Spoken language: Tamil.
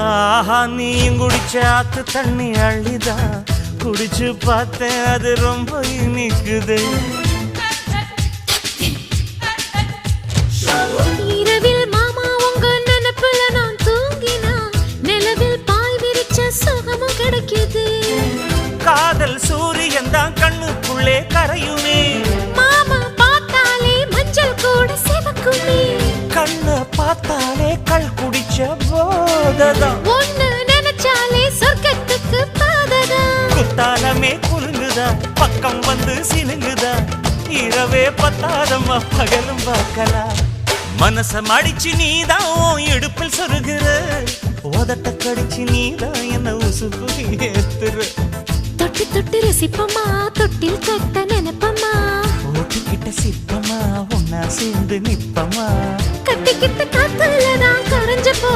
ஆஹா நீயும் குடிச்ச ஆத்து தண்ணி அள்ளிதான் குடிச்சு பார்த்தேன் அது ரொம்ப இனிக்குது. இரவில் மாமா உங்க நினைப்புல நான் தூங்கினா நிலவில் பாய் விரிச்ச சுகமும் கிடைக்குது. காதல் சூரியன் தான் கண்ணுக்குள்ளே கரையுமே. மாமா பார்த்தாலே மஞ்சள் கூட சிவக்குமே. கண்ண பார்த்தாலே கள் குடிச்ச போததான். ஒன்னு நினைச்சாலே சொர்க்கத்துக்கு பாததா. குத்தாலமே குலுங்குதா பக்கம் வந்து சினுங்குதா. இரவே பத்தாதம்மா பகலும் பார்க்கலாம். மனச மடிச்சு நீதான் இடுப்பில் சொருகிற. உதட்ட கடிச்சு நீதான் என்ன உசுப்பு ஏத்துற. தொட்டு தொட்டு ரசிப்பமா தொட்டில் கட்ட நினைப்பமா. ஓட்டுக்கிட்ட சிப்பமா ஒன்னா சேர்ந்து நிப்பமா. கட்டிக்கிட்ட காத்துலதான் கரைஞ்ச போ